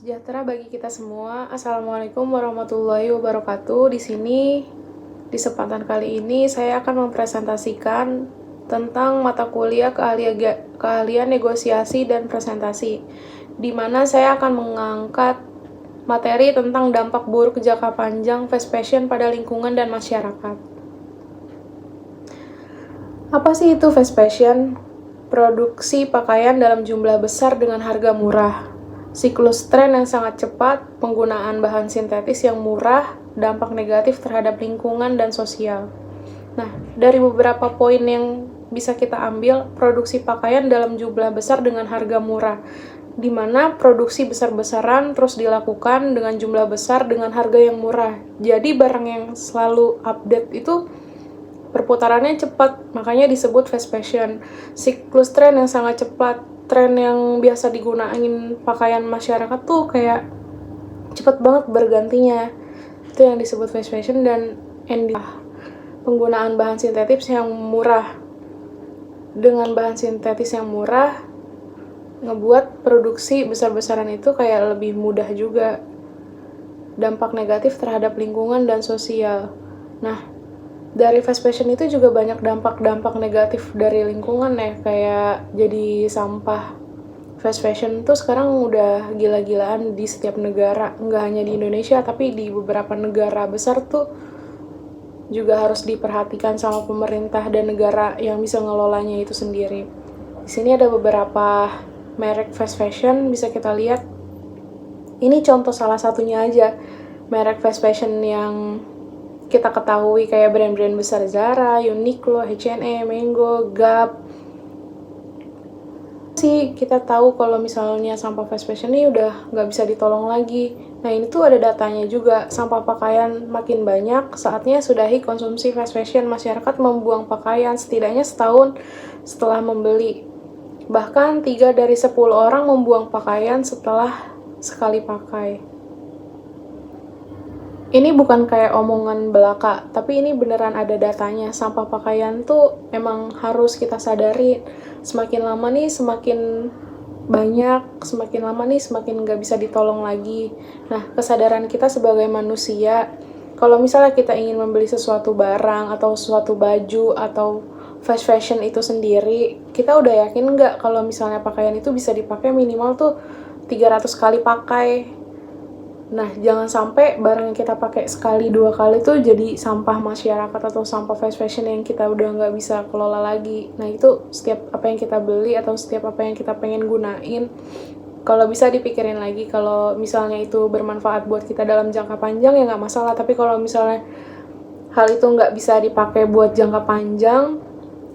sejahtera bagi kita semua. Assalamualaikum warahmatullahi wabarakatuh. Di sini, di kesempatan kali ini, saya akan mempresentasikan tentang mata kuliah keahlian negosiasi dan presentasi, di mana saya akan mengangkat materi tentang dampak buruk jangka panjang fast fashion pada lingkungan dan masyarakat. Apa sih itu fast fashion? Produksi pakaian dalam jumlah besar dengan harga murah. Siklus tren yang sangat cepat, penggunaan bahan sintetis yang murah, dampak negatif terhadap lingkungan dan sosial. Nah, dari beberapa poin yang bisa kita ambil, produksi pakaian dalam jumlah besar dengan harga murah, di mana produksi besar-besaran terus dilakukan dengan jumlah besar dengan harga yang murah. Jadi barang yang selalu update itu perputarannya cepat, makanya disebut fast fashion. Siklus tren yang sangat cepat, tren yang biasa digunain pakaian masyarakat tuh kayak cepet banget bergantinya. Itu yang disebut fast fashion. Dan penggunaan bahan sintetis yang murah. Dengan bahan sintetis yang murah, ngebuat produksi besar-besaran itu kayak lebih mudah juga. Dampak negatif terhadap lingkungan dan sosial. Nah, dari fast fashion itu juga banyak dampak-dampak negatif dari lingkungan ya, kayak jadi sampah. Fast fashion tuh sekarang udah gila-gilaan di setiap negara, nggak hanya di Indonesia, tapi di beberapa negara besar tuh juga harus diperhatikan sama pemerintah dan negara yang bisa ngelolanya itu sendiri. Di sini ada beberapa merek fast fashion, bisa kita lihat. Ini contoh salah satunya aja, merek fast fashion yang kita ketahui kayak brand-brand besar Zara, Uniqlo, H&M, Mango, Gap. Sih kita tahu kalau misalnya sampah fast fashion ini udah nggak bisa ditolong lagi. Nah ini tuh ada datanya juga, sampah pakaian makin banyak, saatnya sudahi konsumsi fast fashion. Masyarakat membuang pakaian setidaknya setahun setelah membeli. Bahkan 3 dari 10 orang membuang pakaian setelah sekali pakai. Ini bukan kayak omongan belaka, tapi ini beneran ada datanya. Sampah pakaian tuh emang harus kita sadari. Semakin lama nih semakin banyak, semakin lama nih semakin nggak bisa ditolong lagi. Nah, kesadaran kita sebagai manusia, kalau misalnya kita ingin membeli sesuatu barang atau sesuatu baju atau fast fashion itu sendiri, kita udah yakin nggak kalau misalnya pakaian itu bisa dipakai minimal tuh 300 kali pakai. Nah, jangan sampai barang yang kita pakai sekali 2 kali tuh jadi sampah masyarakat atau sampah fast fashion yang kita udah nggak bisa kelola lagi. Nah, itu setiap apa yang kita beli atau setiap apa yang kita pengen gunain, kalau bisa dipikirin lagi. Kalau misalnya itu bermanfaat buat kita dalam jangka panjang ya nggak masalah. Tapi kalau misalnya hal itu nggak bisa dipakai buat jangka panjang,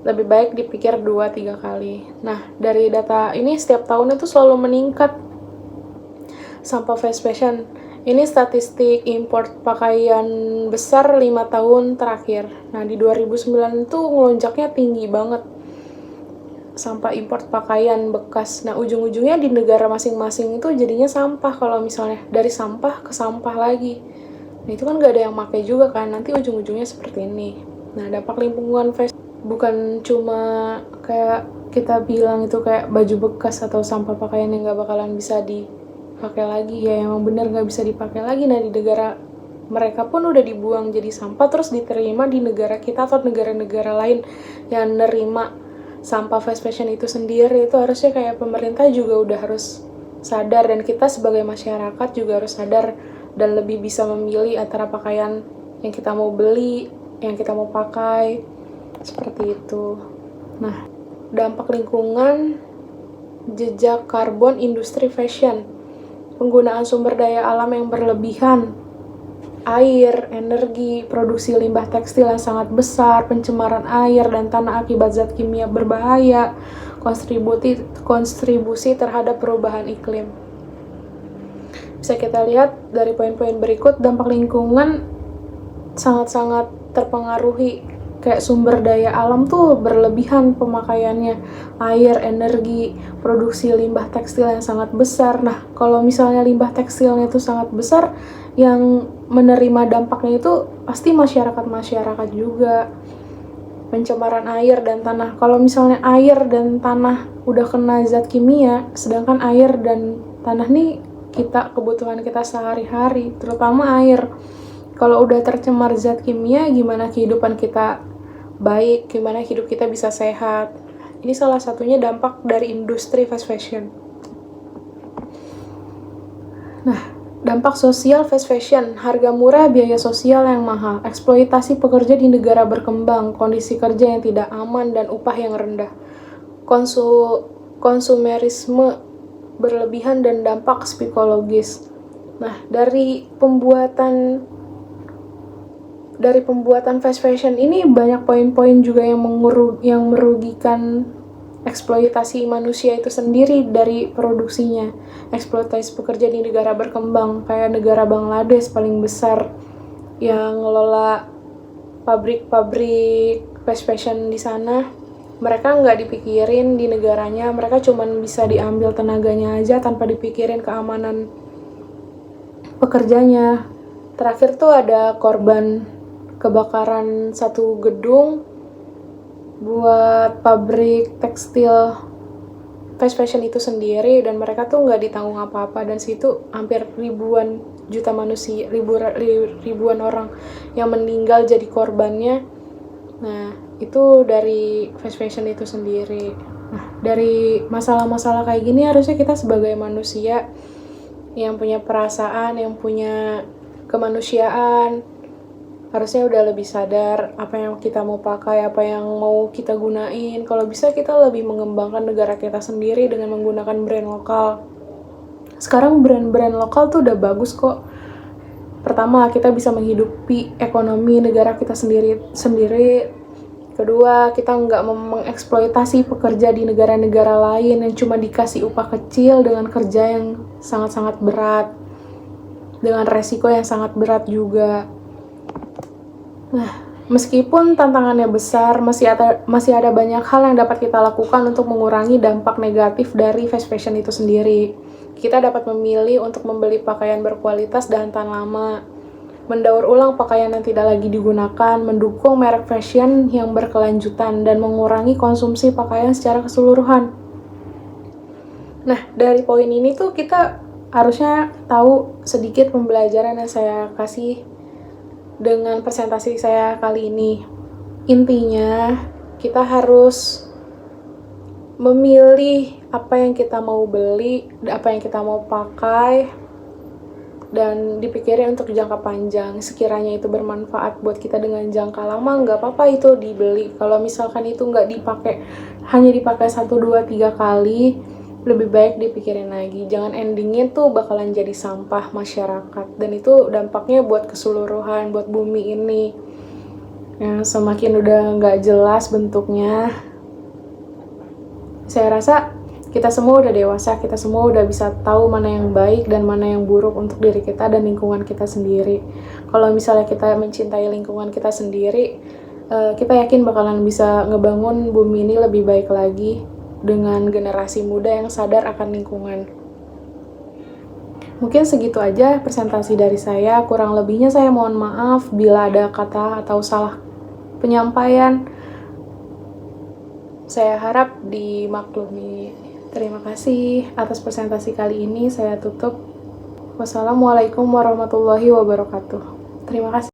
lebih baik dipikir 2-3 kali. Nah, dari data ini setiap tahunnya tuh selalu meningkat sampah fast fashion. Ini statistik import pakaian besar 5 tahun terakhir. Nah, di 2009 itu ngelonjaknya tinggi banget sampah import pakaian bekas. Nah, ujung-ujungnya di negara masing-masing itu jadinya sampah. Kalau misalnya dari sampah ke sampah lagi. Nah, itu kan gak ada yang pakai juga kan. Nanti ujung-ujungnya seperti ini. Nah, dampak lingkungan fashion bukan cuma kayak kita bilang itu kayak baju bekas atau sampah pakaian yang gak bakalan bisa dipakai lagi, ya emang bener gak bisa dipakai lagi. Nah, di negara mereka pun udah dibuang jadi sampah terus diterima di negara kita atau negara-negara lain yang nerima sampah fast fashion itu sendiri. Itu harusnya kayak pemerintah juga udah harus sadar, dan kita sebagai masyarakat juga harus sadar dan lebih bisa memilih antara pakaian yang kita mau beli, yang kita mau pakai, seperti itu. Nah, dampak lingkungan, jejak karbon industri fashion, penggunaan sumber daya alam yang berlebihan, air, energi, produksi limbah tekstil yang sangat besar, pencemaran air dan tanah akibat zat kimia berbahaya, kontribusi terhadap perubahan iklim. Bisa kita lihat dari poin-poin berikut, dampak lingkungan sangat-sangat terpengaruhi. Kayak sumber daya alam tuh berlebihan pemakaiannya, air, energi, produksi limbah tekstil yang sangat besar. Nah, kalau misalnya limbah tekstilnya itu sangat besar, yang menerima dampaknya itu pasti masyarakat juga. Pencemaran air dan tanah, kalau misalnya air dan tanah udah kena zat kimia, sedangkan air dan tanah nih kita, kebutuhan kita sehari-hari, terutama air. Kalau udah tercemar zat kimia, gimana kehidupan kita baik, gimana hidup kita bisa sehat. Ini salah satunya dampak dari industri fast fashion. Nah, dampak sosial fast fashion, harga murah, biaya sosial yang mahal, eksploitasi pekerja di negara berkembang, kondisi kerja yang tidak aman, dan upah yang rendah. Konsumerisme berlebihan dan dampak psikologis. Nah, dari pembuatan fast fashion ini banyak poin-poin juga yang merugikan eksploitasi manusia itu sendiri dari produksinya. Eksploitasi pekerja di negara berkembang kayak negara Bangladesh paling besar yang ngelola pabrik-pabrik fast fashion di sana. Mereka nggak dipikirin di negaranya, mereka cuman bisa diambil tenaganya aja tanpa dipikirin keamanan pekerjanya. Terakhir tuh ada korban kebakaran satu gedung buat pabrik tekstil fast fashion itu sendiri, dan mereka tuh nggak ditanggung apa-apa, dan situ hampir ribuan juta manusia, ribuan orang yang meninggal jadi korbannya. Nah, itu dari fast fashion itu sendiri. Nah, dari masalah-masalah kayak gini harusnya kita sebagai manusia yang punya perasaan, yang punya kemanusiaan, harusnya udah lebih sadar apa yang kita mau pakai, apa yang mau kita gunain. Kalau bisa kita lebih mengembangkan negara kita sendiri dengan menggunakan brand lokal. Sekarang brand-brand lokal tuh udah bagus kok. Pertama, kita bisa menghidupi ekonomi negara kita sendiri. Kedua, kita nggak mengeksploitasi pekerja di negara-negara lain yang cuma dikasih upah kecil dengan kerja yang sangat-sangat berat, dengan resiko yang sangat berat juga. Nah, meskipun tantangannya besar, masih ada banyak hal yang dapat kita lakukan untuk mengurangi dampak negatif dari fast fashion itu sendiri. Kita dapat memilih untuk membeli pakaian berkualitas dan tahan lama, mendaur ulang pakaian yang tidak lagi digunakan, mendukung merek fashion yang berkelanjutan, dan mengurangi konsumsi pakaian secara keseluruhan. Nah, dari poin ini tuh kita harusnya tahu sedikit pembelajaran yang saya kasih dengan presentasi saya kali ini. Intinya, kita harus memilih apa yang kita mau beli, apa yang kita mau pakai, dan dipikirin untuk jangka panjang. Sekiranya itu bermanfaat buat kita dengan jangka lama, nggak apa-apa itu dibeli. Kalau misalkan itu nggak dipakai, hanya dipakai 1, 2, 3 kali, lebih baik dipikirin lagi. Jangan endingnya tuh bakalan jadi sampah masyarakat, dan itu dampaknya buat keseluruhan, buat bumi ini yang semakin udah nggak jelas bentuknya. Saya rasa kita semua udah dewasa, kita semua udah bisa tahu mana yang baik dan mana yang buruk untuk diri kita dan lingkungan kita sendiri. Kalau misalnya kita mencintai lingkungan kita sendiri, kita yakin bakalan bisa ngebangun bumi ini lebih baik lagi dengan generasi muda yang sadar akan lingkungan. Mungkin segitu aja presentasi dari saya. Kurang lebihnya saya mohon maaf bila ada kata atau salah penyampaian. Saya harap dimaklumi. Terima kasih atas presentasi kali ini. Saya tutup. Wassalamualaikum warahmatullahi wabarakatuh. Terima kasih.